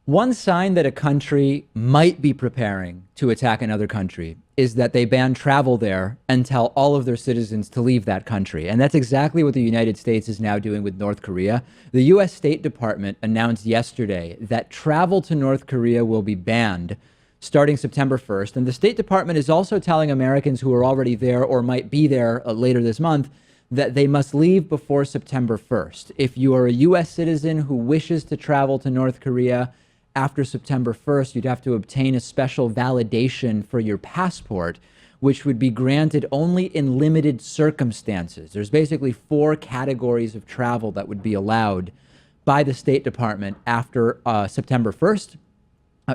One sign that a country might be preparing to attack another country is that they ban travel there and tell all of their citizens to leave that country. And that's exactly what the United States is now doing with North Korea. The US State Department announced yesterday that travel to North Korea will be banned starting September 1st. And the State Department is also telling Americans who are already there or might be there later this month that they must leave before September 1st. If you are a US citizen who wishes to travel to North Korea after September 1st, you'd have to obtain a special validation for your passport, which would be granted only in limited circumstances. There's basically four categories of travel that would be allowed by the State Department after September 1st.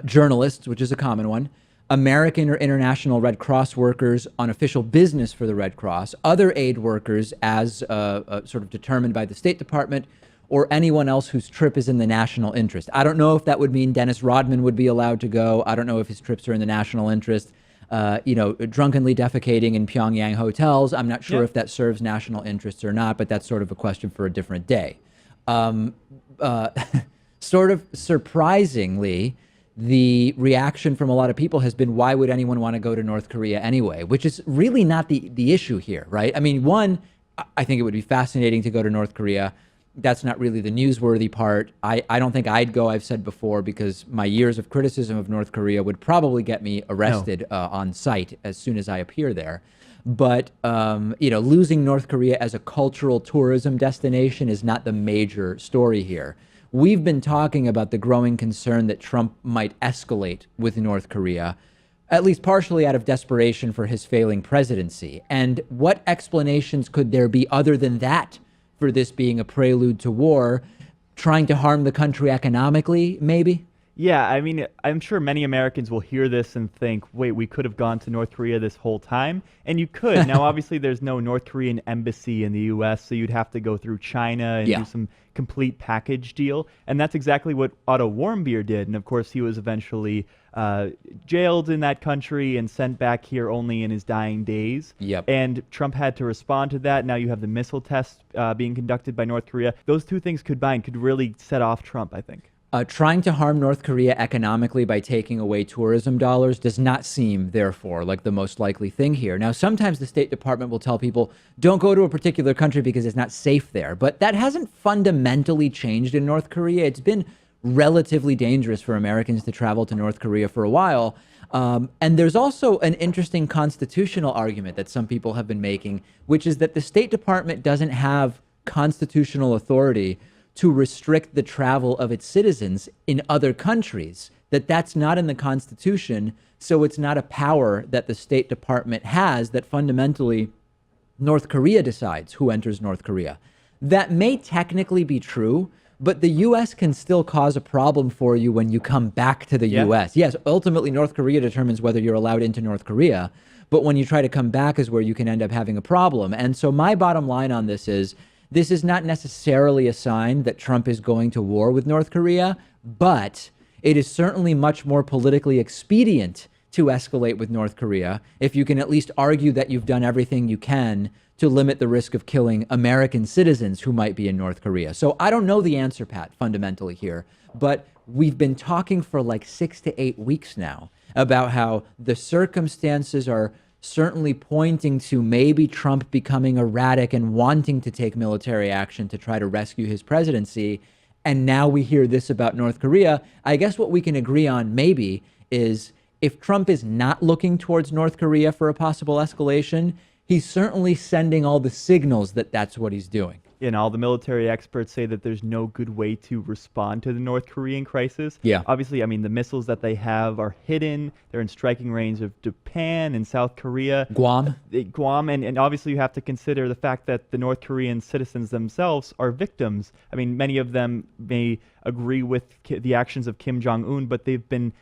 Journalists, which is a common one, American or international Red Cross workers on official business for the Red Cross, other aid workers as sort of determined by the State Department, or anyone else whose trip is in the national interest. I don't know if that would mean Dennis Rodman would be allowed to go. I don't know if his trips are in the national interest. Drunkenly defecating in Pyongyang hotels. I'm not sure if that serves national interests or not, but that's sort of a question for a different day. Sort of surprisingly, the reaction from a lot of people has been, why would anyone want to go to North Korea anyway? Which is really not the issue here, right? I mean, one, I think it would be fascinating to go to North Korea. That's not really the newsworthy part. I don't think I'd go, I've said before, because my years of criticism of North Korea would probably get me arrested on site as soon as I appear there. But, losing North Korea as a cultural tourism destination is not the major story here. We've been talking about the growing concern that Trump might escalate with North Korea, at least partially out of desperation for his failing presidency. And what explanations could there be other than that for this being a prelude to war, trying to harm the country economically, maybe? Yeah, I mean, I'm sure many Americans will hear this and think, wait, we could have gone to North Korea this whole time. And you could. Now, obviously, there's no North Korean embassy in the U.S., so you'd have to go through China and do some complete package deal. And that's exactly what Otto Warmbier did. And of course, he was eventually jailed in that country and sent back here only in his dying days. And Trump had to respond to that. Now you have the missile test being conducted by North Korea. Those two things combined could really set off Trump, I think. Trying to harm North Korea economically by taking away tourism dollars does not seem, therefore, like the most likely thing here. Now, sometimes the State Department will tell people, don't go to a particular country because it's not safe there. But that hasn't fundamentally changed in North Korea. It's been relatively dangerous for Americans to travel to North Korea for a while. And there's also an interesting constitutional argument that some people have been making, which is that the State Department doesn't have constitutional authority to restrict the travel of its citizens in other countries, that's not in the Constitution. So it's not a power that the State Department has, that fundamentally North Korea decides who enters North Korea. That may technically be true, but the U.S. can still cause a problem for you when you come back to the U.S. Yes, ultimately North Korea determines whether you're allowed into North Korea, but when you try to come back is where you can end up having a problem. And so my bottom line on this is not necessarily a sign that Trump is going to war with North Korea, but it is certainly much more politically expedient to escalate with North Korea if you can at least argue that you've done everything you can to limit the risk of killing American citizens who might be in North Korea. So I don't know the answer, Pat, fundamentally here, but we've been talking for like 6 to 8 weeks now about how the circumstances are certainly pointing to maybe Trump becoming erratic and wanting to take military action to try to rescue his presidency. And now we hear this about North Korea. I guess what we can agree on maybe is if Trump is not looking towards North Korea for a possible escalation, he's certainly sending all the signals that that's what he's doing. And all the military experts say that there's no good way to respond to the North Korean crisis. Obviously, I mean, the missiles that they have are hidden. They're in striking range of Japan and South Korea. Guam. And obviously you have to consider the fact that the North Korean citizens themselves are victims. I mean, many of them may agree with the actions of Kim Jong-un, but they've been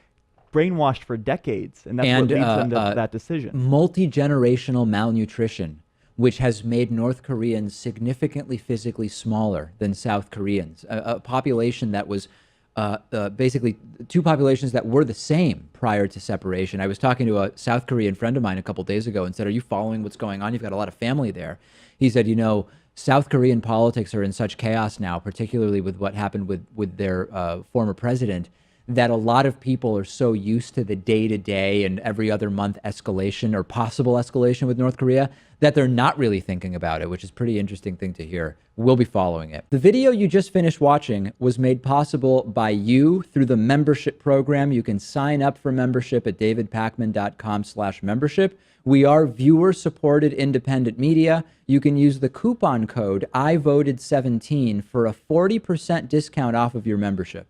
brainwashed for decades. And that's what leads them to that decision. Multi-generational malnutrition, which has made North Koreans significantly physically smaller than South Koreans, a population that was basically two populations that were the same prior to separation. I was talking to a South Korean friend of mine a couple days ago and said, are you following what's going on? You've got a lot of family there. He said, South Korean politics are in such chaos now, particularly with what happened with their former president, that a lot of people are so used to the day-to-day and every other month escalation or possible escalation with North Korea that they're not really thinking about it, which is a pretty interesting thing to hear. We'll be following it. The video you just finished watching was made possible by you through the membership program. You can sign up for membership at davidpakman.com/membership. We are viewer-supported independent media. You can use the coupon code IVOTED17 for a 40% discount off of your membership.